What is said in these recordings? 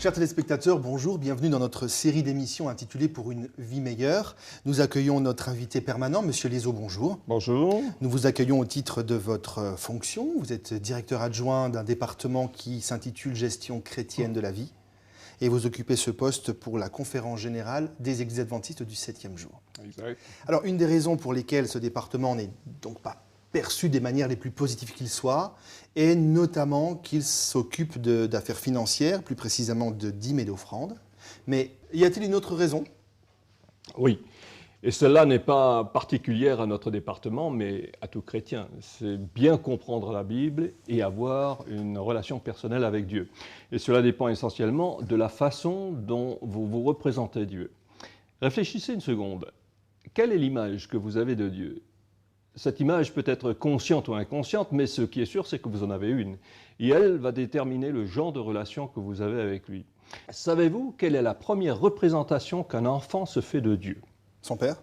Chers téléspectateurs, bonjour, bienvenue dans notre série d'émissions intitulée Pour une vie meilleure. Nous accueillons notre invité permanent, Monsieur Liézot, bonjour. Bonjour. Nous vous accueillons au titre de votre fonction. Vous êtes directeur adjoint d'un département qui s'intitule Gestion chrétienne de la vie. Et vous occupez ce poste pour la conférence générale des Églises adventistes du 7e jour. Exact. Alors, une des raisons pour lesquelles ce département n'est donc pas perçu des manières les plus positives qu'il soit, et notamment qu'il s'occupe d'affaires financières, plus précisément de dîmes et d'offrandes. Mais y a-t-il une autre raison? Oui, et cela n'est pas particulière à notre département, mais à tout chrétien. C'est bien comprendre la Bible et avoir une relation personnelle avec Dieu. Et cela dépend essentiellement de la façon dont vous vous représentez Dieu. Réfléchissez une seconde. Quelle est l'image que vous avez de Dieu? Cette image peut être consciente ou inconsciente, mais ce qui est sûr, c'est que vous en avez une. Et elle va déterminer le genre de relation que vous avez avec lui. Savez-vous quelle est la première représentation qu'un enfant se fait de Dieu? Son père?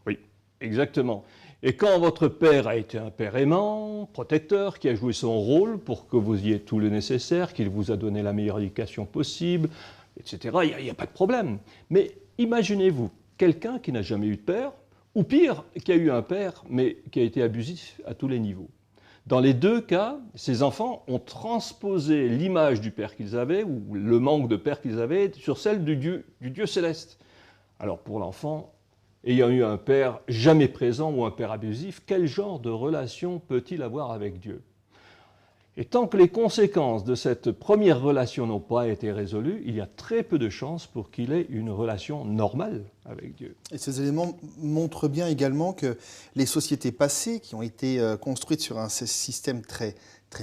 Oui, exactement. Et quand votre père a été un père aimant, protecteur, qui a joué son rôle pour que vous ayez tout le nécessaire, qu'il vous a donné la meilleure éducation possible, etc., il n'y a pas de problème. Mais imaginez-vous quelqu'un qui n'a jamais eu de père, ou pire, qui a eu un père, mais qui a été abusif à tous les niveaux. Dans les deux cas, ces enfants ont transposé l'image du père qu'ils avaient, ou le manque de père qu'ils avaient, sur celle du Dieu céleste. Alors pour l'enfant, ayant eu un père jamais présent ou un père abusif, quel genre de relation peut-il avoir avec Dieu? Et tant que les conséquences de cette première relation n'ont pas été résolues, il y a très peu de chances pour qu'il ait une relation normale avec Dieu. Et ces éléments montrent bien également que les sociétés passées, qui ont été construites sur un système très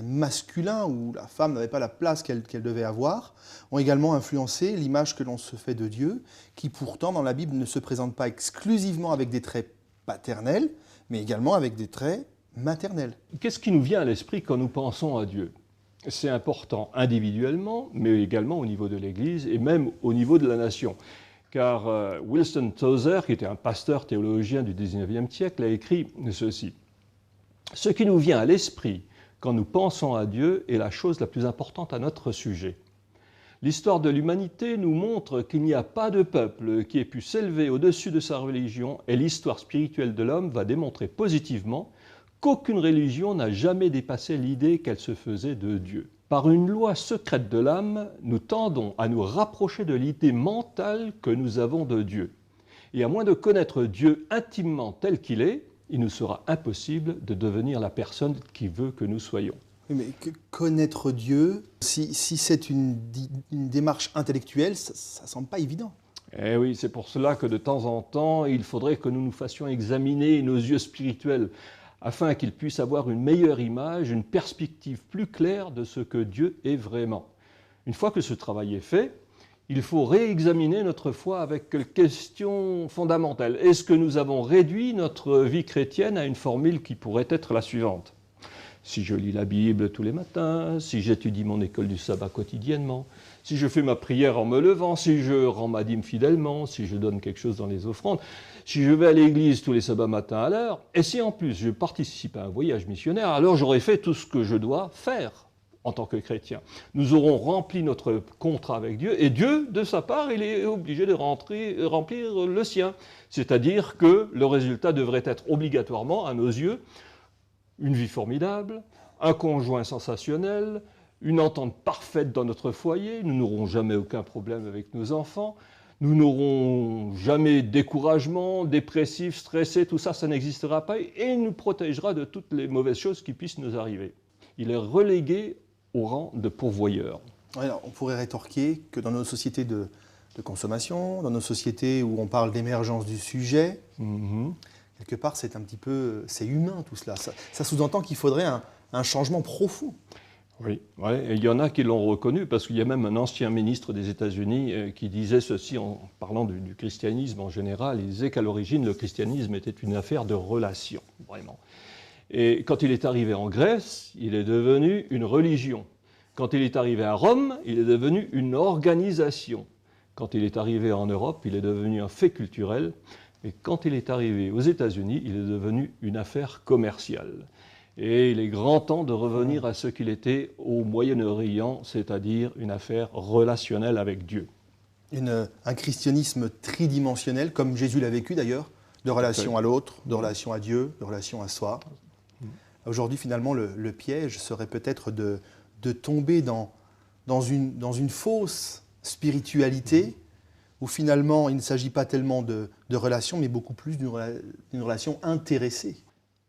masculin, où la femme n'avait pas la place qu'elle devait avoir, ont également influencé l'image que l'on se fait de Dieu, qui pourtant dans la Bible ne se présente pas exclusivement avec des traits paternels, mais également avec des traits maternelle. Qu'est-ce qui nous vient à l'esprit quand nous pensons à Dieu? C'est important individuellement, mais également au niveau de l'Église et même au niveau de la nation. Car Winston Tozer, qui était un pasteur théologien du 19e siècle, a écrit ceci. « Ce qui nous vient à l'esprit quand nous pensons à Dieu est la chose la plus importante à notre sujet. L'histoire de l'humanité nous montre qu'il n'y a pas de peuple qui ait pu s'élever au-dessus de sa religion et l'histoire spirituelle de l'homme va démontrer positivement qu'aucune religion n'a jamais dépassé l'idée qu'elle se faisait de Dieu. Par une loi secrète de l'âme, nous tendons à nous rapprocher de l'idée mentale que nous avons de Dieu. Et à moins de connaître Dieu intimement tel qu'il est, il nous sera impossible de devenir la personne qui veut que nous soyons. » Oui, mais connaître Dieu, si c'est une démarche intellectuelle, ça ne semble pas évident. Eh oui, c'est pour cela que de temps en temps, il faudrait que nous nous fassions examiner nos yeux spirituels, afin qu'ils puissent avoir une meilleure image, une perspective plus claire de ce que Dieu est vraiment. Une fois que ce travail est fait, il faut réexaminer notre foi avec quelques questions fondamentales. Est-ce que nous avons réduit notre vie chrétienne à une formule qui pourrait être la suivante? Si je lis la Bible tous les matins, si j'étudie mon école du sabbat quotidiennement, si je fais ma prière en me levant, si je rends ma dîme fidèlement, si je donne quelque chose dans les offrandes, si je vais à l'église tous les sabbats matins à l'heure, et si en plus je participe à un voyage missionnaire, alors j'aurai fait tout ce que je dois faire en tant que chrétien. Nous aurons rempli notre contrat avec Dieu, et Dieu, de sa part, il est obligé de remplir le sien. C'est-à-dire que le résultat devrait être obligatoirement, à nos yeux, une vie formidable, un conjoint sensationnel, une entente parfaite dans notre foyer, nous n'aurons jamais aucun problème avec nos enfants, nous n'aurons jamais découragement, dépressif, stressé, tout ça, ça n'existera pas et il nous protégera de toutes les mauvaises choses qui puissent nous arriver. Il est relégué au rang de pourvoyeur. Alors, on pourrait rétorquer que dans nos sociétés de consommation, dans nos sociétés où on parle d'émergence du sujet, quelque part c'est un petit peu, c'est humain tout cela. Ça sous-entend qu'il faudrait un changement profond. Oui, ouais, et il y en a qui l'ont reconnu, parce qu'il y a même un ancien ministre des États-Unis qui disait ceci en parlant du christianisme en général. Il disait qu'à l'origine, le christianisme était une affaire de relations, vraiment. Et quand il est arrivé en Grèce, il est devenu une religion. Quand il est arrivé à Rome, il est devenu une organisation. Quand il est arrivé en Europe, il est devenu un fait culturel. Et quand il est arrivé aux États-Unis, il est devenu une affaire commerciale. Et il est grand temps de revenir à ce qu'il était au Moyen-Orient, c'est-à-dire une affaire relationnelle avec Dieu. Un christianisme tridimensionnel, comme Jésus l'a vécu d'ailleurs, de relation à l'autre, de relation à Dieu, de relation à soi. Aujourd'hui, finalement, le piège serait peut-être de tomber dans une fausse spiritualité où finalement il ne s'agit pas tellement de relation, mais beaucoup plus d'une relation intéressée.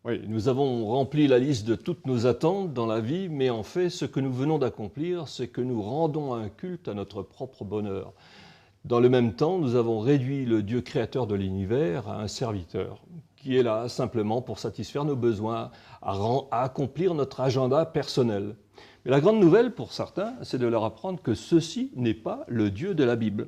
Oui, nous avons rempli la liste de toutes nos attentes dans la vie, mais en fait, ce que nous venons d'accomplir, c'est que nous rendons un culte à notre propre bonheur. Dans le même temps, nous avons réduit le Dieu créateur de l'univers à un serviteur, qui est là simplement pour satisfaire nos besoins, à accomplir notre agenda personnel. Mais la grande nouvelle pour certains, c'est de leur apprendre que ceci n'est pas le Dieu de la Bible.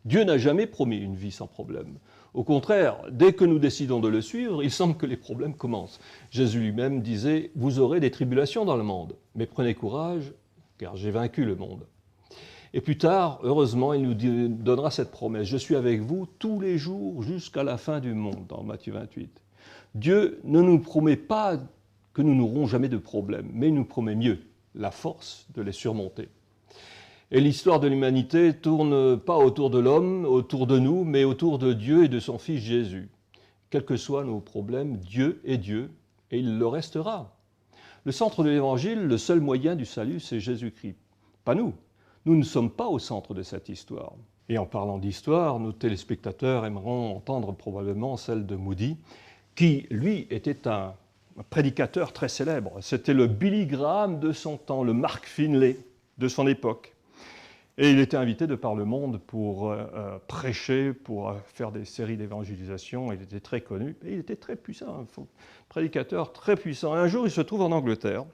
Dieu n'a jamais promis une vie sans problème. Au contraire, dès que nous décidons de le suivre, il semble que les problèmes commencent. Jésus lui-même disait « Vous aurez des tribulations dans le monde, mais prenez courage, car j'ai vaincu le monde. » Et plus tard, heureusement, il nous donnera cette promesse « Je suis avec vous tous les jours jusqu'à la fin du monde » dans Matthieu 28. Dieu ne nous promet pas que nous n'aurons jamais de problèmes, mais il nous promet mieux, la force de les surmonter. Et l'histoire de l'humanité tourne pas autour de l'homme, autour de nous, mais autour de Dieu et de son Fils Jésus. Quels que soient nos problèmes, Dieu est Dieu, et il le restera. Le centre de l'Évangile, le seul moyen du salut, c'est Jésus-Christ. Pas nous. Nous ne sommes pas au centre de cette histoire. Et en parlant d'histoire, nos téléspectateurs aimeront entendre probablement celle de Moody, qui, lui, était un prédicateur très célèbre. C'était le Billy Graham de son temps, le Mark Finlay de son époque. Et il était invité de par le monde pour prêcher, pour faire des séries d'évangélisation. Il était très connu et il était très puissant, un prédicateur très puissant. Et un jour, il se trouve en Angleterre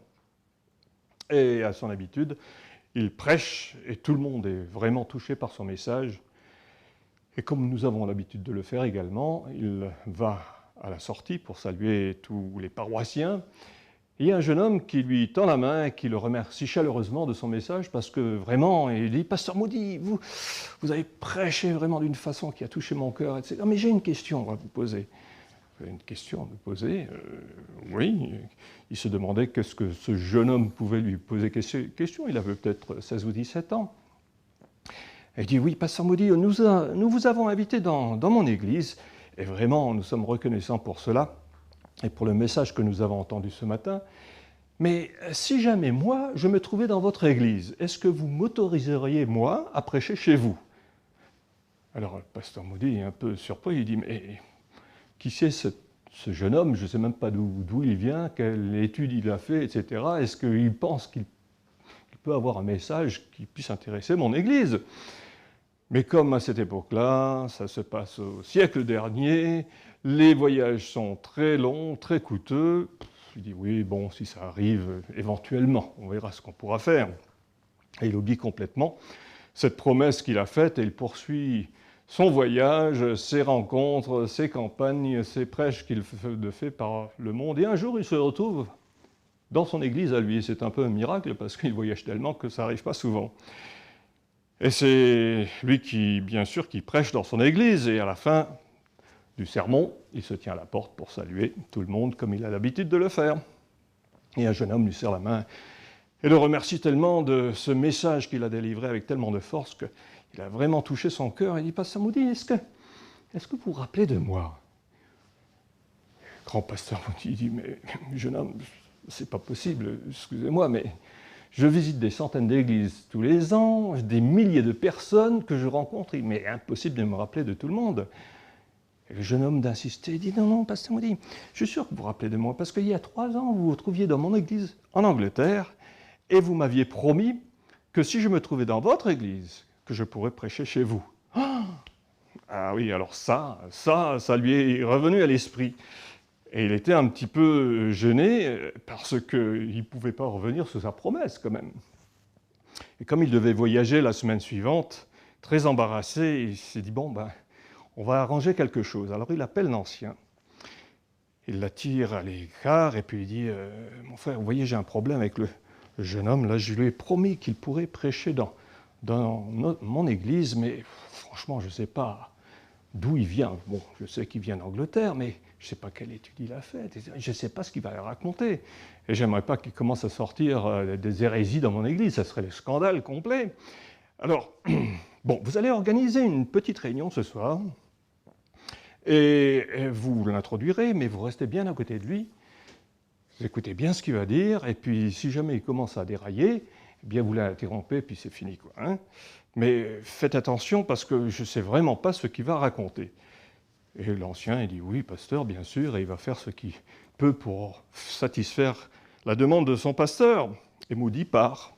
et à son habitude, il prêche et tout le monde est vraiment touché par son message. Et comme nous avons l'habitude de le faire également, il va à la sortie pour saluer tous les paroissiens. Il y a un jeune homme qui lui tend la main et qui le remercie chaleureusement de son message parce que vraiment, il dit « Pasteur Moody, vous avez prêché vraiment d'une façon qui a touché mon cœur, etc. Mais j'ai une question à vous poser. » Une question à me poser, oui. Il se demandait qu'est-ce que ce jeune homme pouvait lui poser question. Il avait peut-être 16 ou 17 ans. Et il dit « Oui, Pasteur Moody, nous vous avons invité dans mon église et vraiment, nous sommes reconnaissants pour cela. Et pour le message que nous avons entendu ce matin. Mais si jamais moi, je me trouvais dans votre église, est-ce que vous m'autoriseriez, moi, à prêcher chez vous ?» Alors, le pasteur Moody est un peu surpris, il dit « Mais qui c'est ce jeune homme? Je ne sais même pas d'où il vient, quelle étude il a fait, etc. Est-ce qu'il pense qu'il peut avoir un message qui puisse intéresser mon église ?» Mais comme à cette époque-là, ça se passe au siècle dernier, les voyages sont très longs, très coûteux. Il dit oui, bon, si ça arrive, éventuellement, on verra ce qu'on pourra faire. Et il oublie complètement cette promesse qu'il a faite et il poursuit son voyage, ses rencontres, ses campagnes, ses prêches qu'il fait par le monde. Et un jour, il se retrouve dans son église à lui. C'est un peu un miracle parce qu'il voyage tellement que ça n'arrive pas souvent. Et c'est lui qui, bien sûr, qui prêche dans son église. Et à la fin du sermon, il se tient à la porte pour saluer tout le monde comme il a l'habitude de le faire. Et un jeune homme lui serre la main et le remercie tellement de ce message qu'il a délivré avec tellement de force qu'il a vraiment touché son cœur. Il dit « Pasteur Moody, est-ce que vous vous rappelez de moi ?» Le grand pasteur Moody dit « Mais jeune homme, c'est pas possible, excusez-moi, mais je visite des centaines d'églises tous les ans, des milliers de personnes que je rencontre, mais impossible de me rappeler de tout le monde. » Et le jeune homme d'insister, il dit « Non, pasteur Moody, je suis sûr que vous vous rappelez de moi, parce qu'il y a 3 ans, vous vous trouviez dans mon église en Angleterre, et vous m'aviez promis que si je me trouvais dans votre église, que je pourrais prêcher chez vous. » Ah oui, alors ça lui est revenu à l'esprit. Et il était un petit peu gêné parce qu'il ne pouvait pas revenir sur sa promesse quand même. Et comme il devait voyager la semaine suivante, très embarrassé, il s'est dit « Bon, on va arranger quelque chose. » Alors il appelle l'ancien, il l'attire à l'écart et puis il dit « Mon frère, vous voyez, j'ai un problème avec le jeune homme. Là, je lui ai promis qu'il pourrait prêcher dans mon église, mais franchement, je ne sais pas d'où il vient. Bon, je sais qu'il vient d'Angleterre, mais je ne sais pas quelle étude il a faite, je ne sais pas ce qu'il va raconter. Et j'aimerais pas qu'il commence à sortir des hérésies dans mon église, ça serait le scandale complet. Alors, bon, vous allez organiser une petite réunion ce soir, et vous l'introduirez, mais vous restez bien à côté de lui, vous écoutez bien ce qu'il va dire, et puis si jamais il commence à dérailler, eh bien vous l'interrompez, puis c'est fini, quoi. Hein. Mais faites attention, parce que je ne sais vraiment pas ce qu'il va raconter. Et l'ancien, il dit, oui, pasteur, bien sûr, et il va faire ce qu'il peut pour satisfaire la demande de son pasteur. Et Moody part.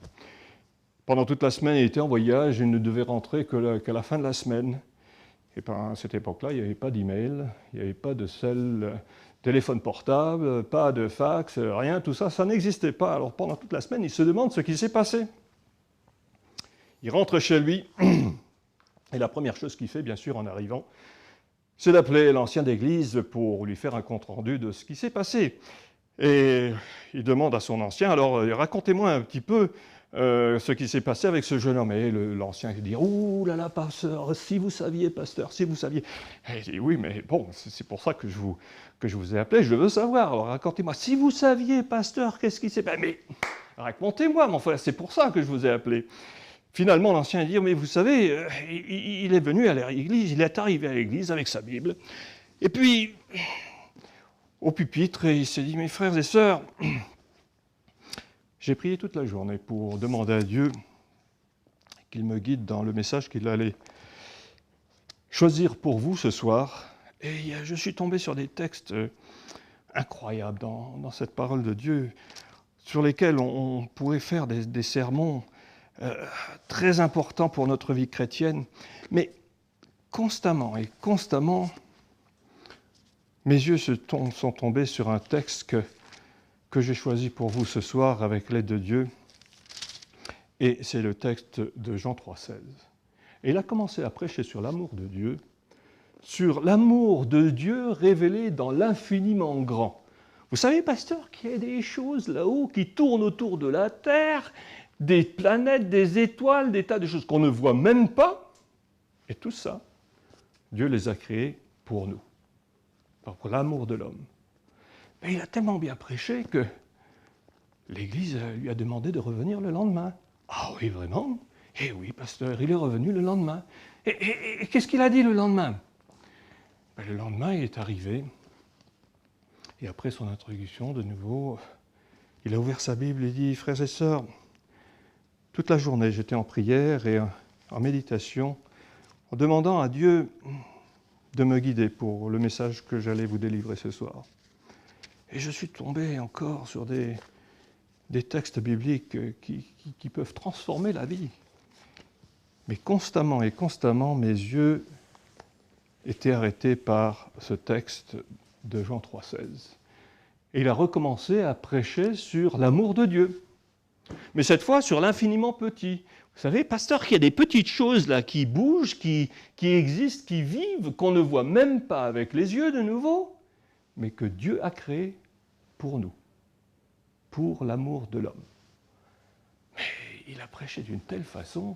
Pendant toute la semaine, il était en voyage, il ne devait rentrer qu'à la fin de la semaine. Et à cette époque-là, il n'y avait pas d'email, il n'y avait pas de téléphone portable, pas de fax, rien, tout ça, ça n'existait pas. Alors pendant toute la semaine, il se demande ce qui s'est passé. Il rentre chez lui, et la première chose qu'il fait, bien sûr, en arrivant, c'est d'appeler l'ancien d'église pour lui faire un compte-rendu de ce qui s'est passé. Et il demande à son ancien, alors racontez-moi un petit peu ce qui s'est passé avec ce jeune homme. Et l'ancien dit, ouh là là, pasteur, si vous saviez, pasteur, si vous saviez. Et il dit, oui, mais bon, c'est pour ça que je vous ai appelé, je veux savoir, alors racontez-moi. Si vous saviez, pasteur, qu'est-ce qui s'est passé? Mais racontez-moi, mon frère, c'est pour ça que je vous ai appelé. Finalement, l'ancien dit, mais vous savez, il est venu à l'église, il est arrivé à l'église avec sa Bible, et puis, au pupitre, il s'est dit, mes frères et sœurs, j'ai prié toute la journée pour demander à Dieu qu'il me guide dans le message qu'il allait choisir pour vous ce soir, et je suis tombé sur des textes incroyables dans cette parole de Dieu, sur lesquels on pourrait faire des sermons très important pour notre vie chrétienne, mais constamment, mes yeux sont tombés sur un texte que j'ai choisi pour vous ce soir avec l'aide de Dieu, et c'est le texte de Jean 3,16. Et il a commencé à prêcher sur l'amour de Dieu révélé dans l'infiniment grand. Vous savez, pasteur, qu'il y a des choses là-haut qui tournent autour de la terre, des planètes, des étoiles, des tas de choses qu'on ne voit même pas. Et tout ça, Dieu les a créés pour nous, pour l'amour de l'homme. Mais il a tellement bien prêché que l'Église lui a demandé de revenir le lendemain. Ah oui, vraiment? Eh oui, pasteur, il est revenu le lendemain. Et qu'est-ce qu'il a dit le lendemain? Le lendemain, il est arrivé, et après son introduction, de nouveau, il a ouvert sa Bible et dit, frères et sœurs, toute la journée, j'étais en prière et en méditation, en demandant à Dieu de me guider pour le message que j'allais vous délivrer ce soir. Et je suis tombé encore sur des textes bibliques qui peuvent transformer la vie. Mais constamment, mes yeux étaient arrêtés par ce texte de Jean 3,16. Et il a recommencé à prêcher sur l'amour de Dieu. Mais cette fois sur l'infiniment petit. Vous savez, pasteur, qu'il y a des petites choses là qui bougent, qui existent, qui vivent, qu'on ne voit même pas avec les yeux de nouveau, mais que Dieu a créé pour nous, pour l'amour de l'homme. Mais il a prêché d'une telle façon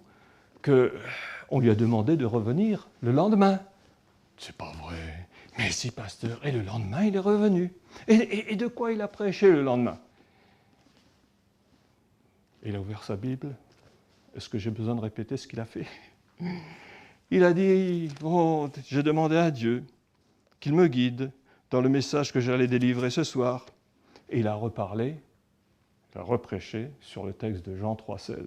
qu'on lui a demandé de revenir le lendemain. C'est pas vrai. Mais si, pasteur, et le lendemain, il est revenu. Et de quoi il a prêché le lendemain? Il a ouvert sa Bible. Est-ce que j'ai besoin de répéter ce qu'il a fait? Il a dit, j'ai demandé à Dieu qu'il me guide dans le message que j'allais délivrer ce soir. Et il a reparlé, il a reprêché sur le texte de Jean 3,16,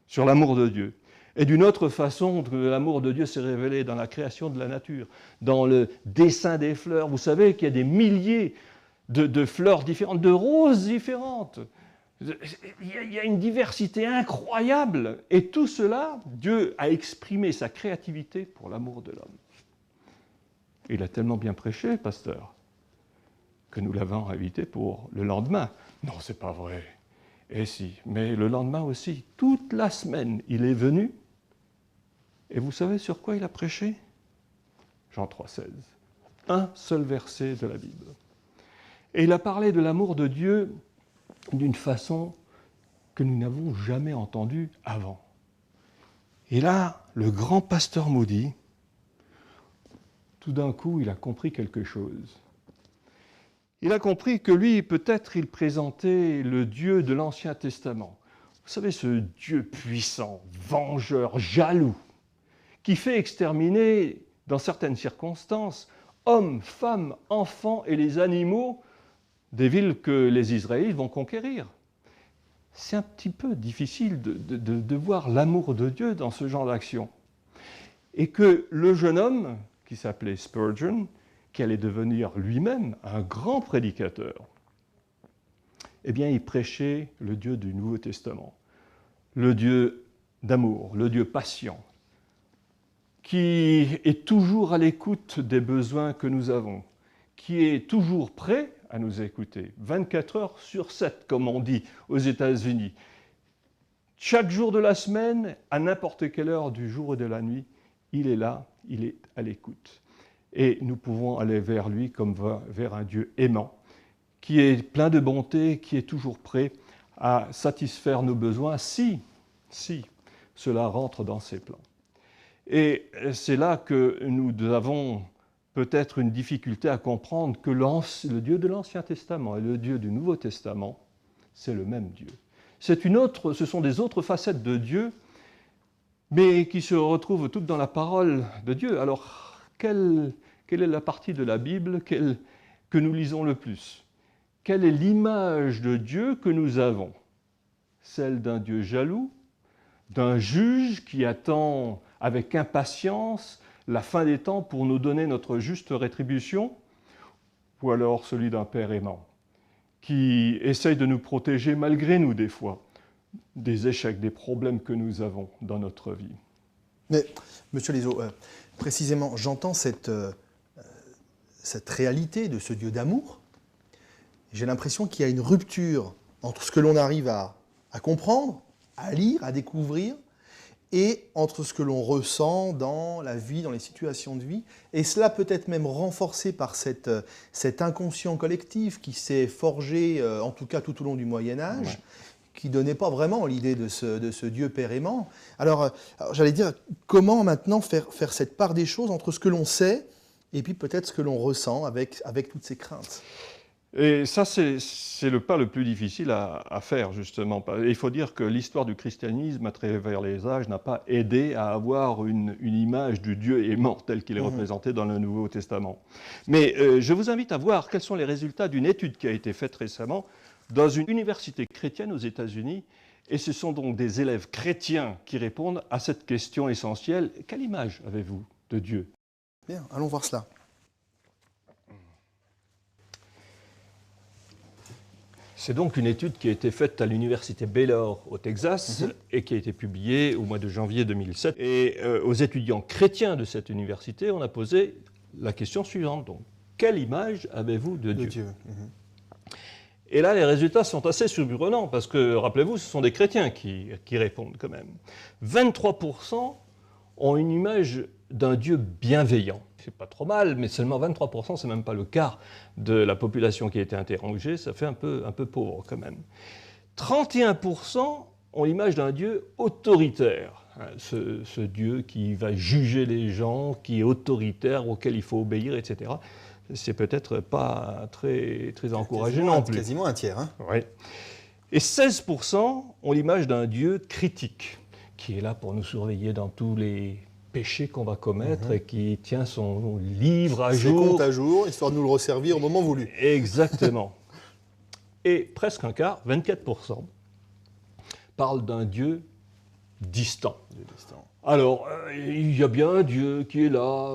sur l'amour de Dieu. Et d'une autre façon, l'amour de Dieu s'est révélé dans la création de la nature, dans le dessin des fleurs. Vous savez qu'il y a des milliers de fleurs différentes, de roses différentes. Il y a une diversité incroyable. Et tout cela, Dieu a exprimé sa créativité pour l'amour de l'homme. Il a tellement bien prêché, pasteur, que nous l'avons invité pour le lendemain. Non, c'est pas vrai. Et si, mais le lendemain aussi, toute la semaine, il est venu. Et vous savez sur quoi il a prêché? Jean 3,16. Un seul verset de la Bible. Et il a parlé de l'amour de Dieu d'une façon que nous n'avons jamais entendue avant. Et là, le grand pasteur Moody, tout d'un coup, il a compris quelque chose. il a compris que lui, peut-être, il présentait le Dieu de l'Ancien Testament. Vous savez, ce Dieu puissant, vengeur, jaloux, qui fait exterminer, dans certaines circonstances, hommes, femmes, enfants et les animaux des villes que les Israélites vont conquérir. C'est un petit peu difficile de voir l'amour de Dieu dans ce genre d'action. Et que le jeune homme, qui s'appelait Spurgeon, qui allait devenir lui-même un grand prédicateur, eh bien, il prêchait le Dieu du Nouveau Testament, le Dieu d'amour, le Dieu patient, qui est toujours à l'écoute des besoins que nous avons, qui est toujours prêt à nous écouter, 24 heures sur 7, comme on dit aux États-Unis. Chaque jour de la semaine, à n'importe quelle heure du jour et de la nuit, il est là, il est à l'écoute. Et nous pouvons aller vers lui comme vers un Dieu aimant, qui est plein de bonté, qui est toujours prêt à satisfaire nos besoins si cela rentre dans ses plans. Et c'est là que nous avons peut-être une difficulté à comprendre que le Dieu de l'Ancien Testament et le Dieu du Nouveau Testament, c'est le même Dieu. Ce sont des autres facettes de Dieu, mais qui se retrouvent toutes dans la parole de Dieu. Alors, quelle est la partie de la Bible que nous lisons le plus? Quelle est l'image de Dieu que nous avons? Celle d'un Dieu jaloux, d'un juge qui attend avec impatience la fin des temps pour nous donner notre juste rétribution, ou alors celui d'un Père aimant, qui essaye de nous protéger malgré nous des fois, des échecs, des problèmes que nous avons dans notre vie. Mais, Monsieur Lizo, précisément, j'entends cette réalité de ce Dieu d'amour. J'ai l'impression qu'il y a une rupture entre ce que l'on arrive à comprendre, à lire, à découvrir, et entre ce que l'on ressent dans la vie, dans les situations de vie. Et cela peut être même renforcé par cet inconscient collectif qui s'est forgé, en tout cas tout au long du Moyen-Âge, ouais, qui ne donnait pas vraiment l'idée de ce Dieu Père aimant. Alors j'allais dire, comment maintenant faire cette part des choses entre ce que l'on sait et puis peut-être ce que l'on ressent avec toutes ces craintes? Et ça, c'est le pas le plus difficile à faire, justement. Il faut dire que l'histoire du christianisme, à travers les âges, n'a pas aidé à avoir une image du Dieu aimant tel qu'il est représenté dans le Nouveau Testament. Mais je vous invite à voir quels sont les résultats d'une étude qui a été faite récemment dans une université chrétienne aux États-Unis. Et ce sont donc des élèves chrétiens qui répondent à cette question essentielle. Quelle image avez-vous de Dieu? Bien, allons voir cela. C'est donc une étude qui a été faite à l'université Baylor au Texas et qui a été publiée au mois de janvier 2007. Et aux étudiants chrétiens de cette université, on a posé la question suivante. Donc, quelle image avez-vous de Dieu? Et là, les résultats sont assez surprenants parce que, rappelez-vous, ce sont des chrétiens qui répondent quand même. 23% ont une image d'un Dieu bienveillant. C'est pas trop mal, mais seulement 23%, c'est même pas le quart de la population qui a été interrogée, ça fait un peu pauvre quand même. 31% ont l'image d'un Dieu autoritaire, ce Dieu qui va juger les gens, qui est autoritaire, auquel il faut obéir, etc. C'est peut-être pas très encourageant non plus. Quasiment un tiers. Hein. Oui. Et 16% ont l'image d'un Dieu critique, qui est là pour nous surveiller dans tous les péché qu'on va commettre et qui tient son livre à jour. Ses comptes à jour, histoire de nous le resservir au moment voulu. Exactement. Et presque un quart, 24%, parlent d'un Dieu distant. Alors, il y a bien un Dieu qui est là,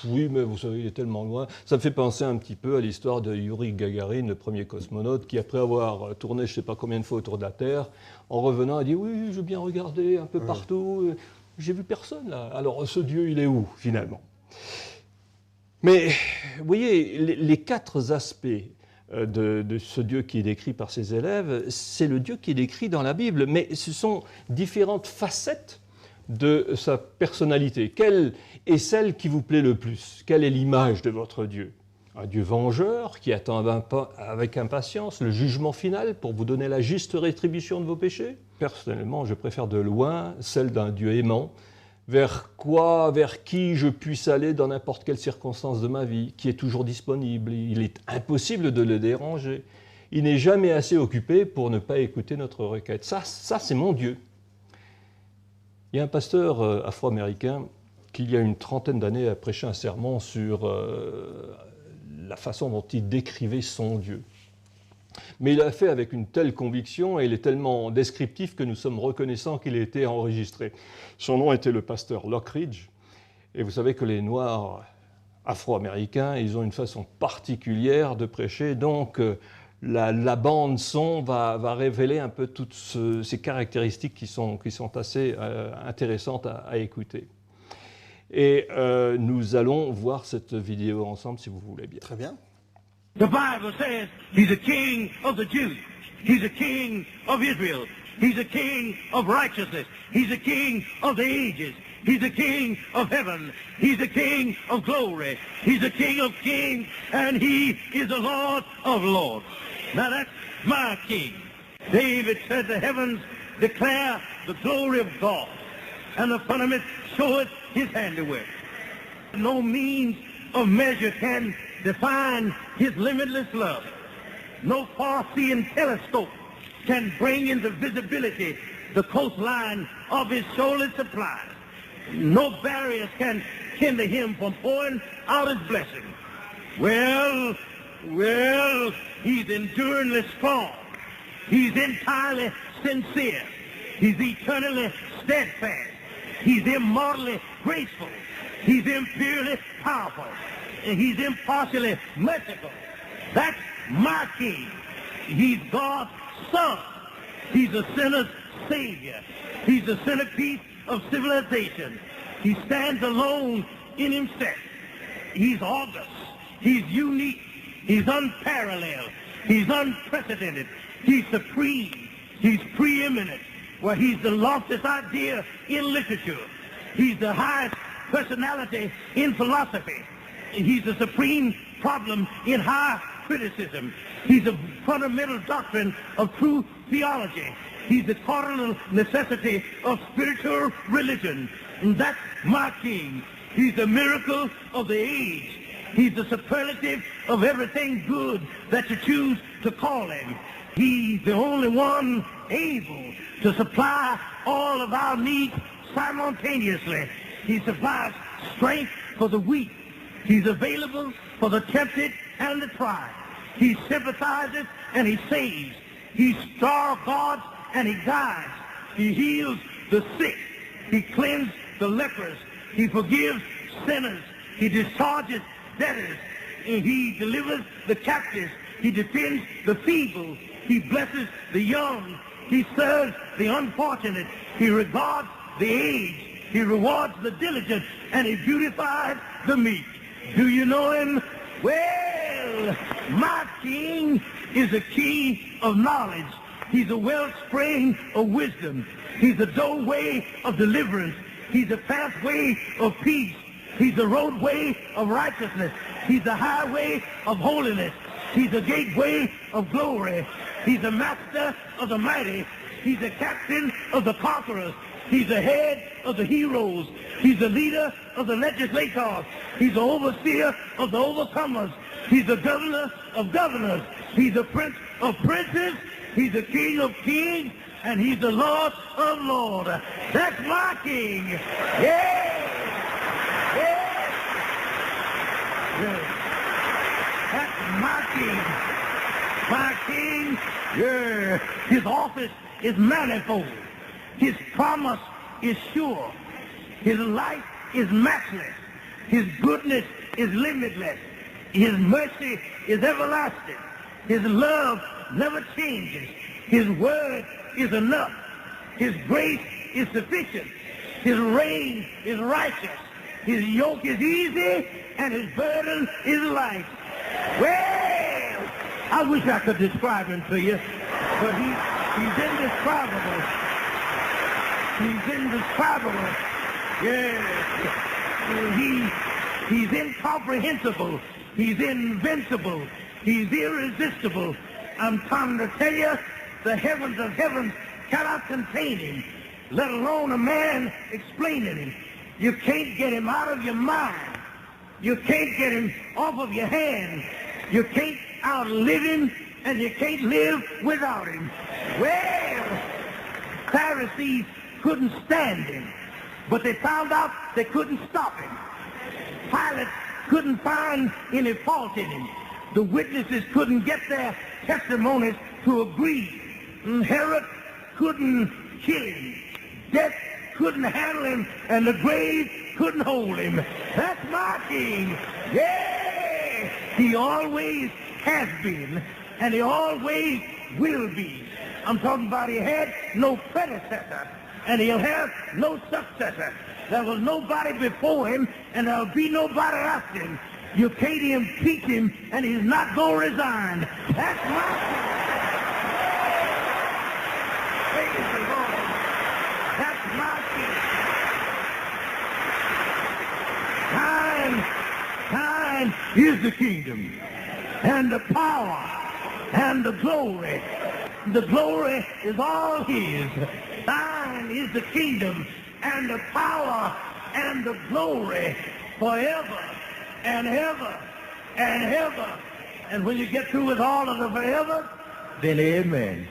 oui, mais vous savez, il est tellement loin. Ça me fait penser un petit peu à l'histoire de Yuri Gagarin, le premier cosmonaute, qui après avoir tourné je ne sais pas combien de fois autour de la Terre, en revenant a dit « Oui, je veux bien regarder un peu partout ». J'ai vu personne là. Alors ce Dieu, il est où finalement? Mais vous voyez, les quatre aspects de ce Dieu qui est décrit par ses élèves, c'est le Dieu qui est décrit dans la Bible, mais ce sont différentes facettes de sa personnalité. Quelle est celle qui vous plaît le plus? Quelle est l'image de votre Dieu? Un Dieu vengeur qui attend avec impatience le jugement final pour vous donner la juste rétribution de vos péchés? Personnellement, je préfère de loin celle d'un Dieu aimant vers qui je puisse aller dans n'importe quelle circonstance de ma vie, qui est toujours disponible. Il est impossible de le déranger. Il n'est jamais assez occupé pour ne pas écouter notre requête. Ça c'est mon Dieu. Il y a un pasteur afro-américain qui, il y a une trentaine d'années, a prêché un sermon sur la façon dont il décrivait son Dieu. Mais il l'a fait avec une telle conviction et il est tellement descriptif que nous sommes reconnaissants qu'il ait été enregistré. Son nom était le pasteur Lockridge. Et vous savez que les Noirs afro-américains, ils ont une façon particulière de prêcher. Donc la bande son va révéler un peu toutes ces caractéristiques qui sont assez intéressantes à écouter. Et nous allons voir cette vidéo ensemble si vous voulez bien. Très bien. The Bible says he's a king of the Jews. He's a king of Israel. He's a king of righteousness. He's a king of the ages. He's a king of heaven. He's a king of glory. He's a king of kings. And he is the Lord of lords. Now that's my king. David said the heavens declare the glory of God. And the firmament showeth his handiwork. No means of measure can define his limitless love. No far-seeing telescope can bring into visibility the coastline of his shoaly supply. No barriers can hinder him from pouring out his blessing. Well, he's enduringly strong. He's entirely sincere. He's eternally steadfast. He's immortally graceful. He's imperially powerful. And he's impartially merciful. That's my king. He's God's son. He's a sinner's savior. He's the centerpiece of civilization. He stands alone in himself. He's august. He's unique. He's unparalleled. He's unprecedented. He's supreme. He's preeminent. Well, he's the loftiest idea in literature. He's the highest personality in philosophy. He's the supreme problem in high criticism. He's the fundamental doctrine of true theology. He's the cardinal necessity of spiritual religion. And that's my king. He's the miracle of the age. He's the superlative of everything good that you choose to call him. He's the only one able to supply all of our needs simultaneously. He supplies strength for the weak. He's available for the tempted and the tried. He sympathizes and he saves. He star guards and he guides. He heals the sick. He cleanses the lepers. He forgives sinners. He discharges debtors. And he delivers the captives. He defends the feeble. He blesses the young. He serves the unfortunate. He regards the aged. He rewards the diligent. And he beautifies the meek. Do you know him? Well, my king is a key of knowledge. He's a wellspring of wisdom. He's a doorway of deliverance. He's a pathway of peace. He's a roadway of righteousness. He's a highway of holiness. He's a gateway of glory. He's a master of the mighty. He's a captain of the conquerors. He's the head of the heroes. He's the leader of the legislators. He's the overseer of the overcomers. He's the governor of governors. He's the prince of princes. He's the king of kings. And he's the Lord of lords. That's my king. Yeah! Yeah! Yeah. That's my king. My king, yeah. His office is manifold. His promise is sure. His life is matchless. His goodness is limitless. His mercy is everlasting. His love never changes. His word is enough. His grace is sufficient. His reign is righteous. His yoke is easy and his burden is light. Well, I wish I could describe him to you, but he's indescribable. He's indescribable. Yeah. He's incomprehensible. He's invincible. He's irresistible. I'm trying to tell you, the heavens of heavens cannot contain him, let alone a man explaining him. You can't get him out of your mind. You can't get him off of your hands. You can't outlive him, and you can't live without him. Well, Pharisees couldn't stand him, but they found out they couldn't stop him. Pilate couldn't find any fault in him. The witnesses couldn't get their testimonies to agree. And Herod couldn't kill him. Death couldn't handle him, and the grave couldn't hold him. That's my king. Yeah! He always has been, and he always will be. I'm talking about he had no predecessor, and he'll have no successor. There was nobody before him, and there'll be nobody after him. You can't impeach him, and he's not going to resign. That's my king. Praise the Lord. That's my king. Thine is the kingdom, and the power, and the glory. The glory is all his. Thine is the kingdom, and the power, and the glory, forever and ever and ever. And when you get through with all of the forever, then amen.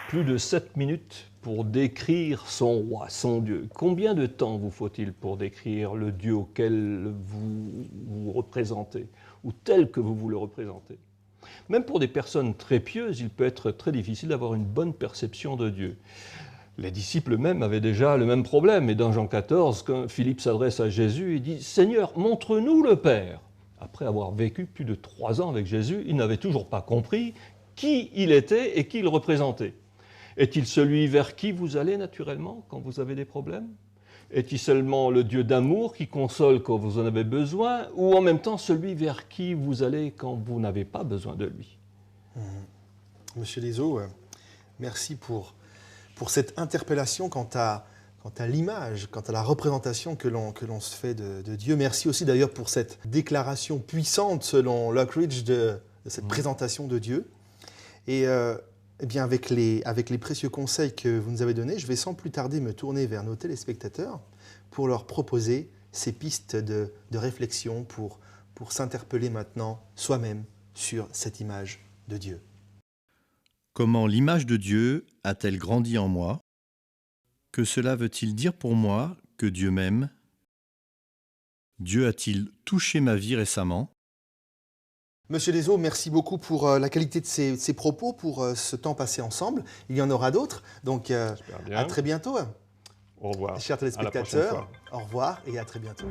Plus de 7 minutes pour décrire son roi, son Dieu. Combien de temps vous faut-il pour décrire le Dieu auquel vous vous représentez, ou tel que vous le représentez? Même pour des personnes très pieuses, il peut être très difficile d'avoir une bonne perception de Dieu. Les disciples eux-mêmes avaient déjà le même problème. Et dans Jean 14, quand Philippe s'adresse à Jésus, il dit « Seigneur, montre-nous le Père ». Après avoir vécu plus de 3 ans avec Jésus, il n'avait toujours pas compris qui il était et qui il représentait. Est-il celui vers qui vous allez naturellement quand vous avez des problèmes? Est-il seulement le Dieu d'amour qui console quand vous en avez besoin, ou en même temps celui vers qui vous allez quand vous n'avez pas besoin de lui? Monsieur Lézot, merci pour cette interpellation quant à l'image, quant à la représentation que l'on se fait de Dieu. Merci aussi d'ailleurs pour cette déclaration puissante selon Lockridge de cette présentation de Dieu. Et eh bien avec les précieux conseils que vous nous avez donnés, je vais sans plus tarder me tourner vers nos téléspectateurs pour leur proposer ces pistes de réflexion pour s'interpeller maintenant soi-même sur cette image de Dieu. Comment l'image de Dieu a-t-elle grandi en moi? Que cela veut-il dire pour moi que Dieu m'aime? Dieu a-t-il touché ma vie récemment? Monsieur Lézot, merci beaucoup pour la qualité de ces propos, pour ce temps passé ensemble. Il y en aura d'autres, donc à très bientôt. Au revoir. Chers téléspectateurs, au revoir et à très bientôt.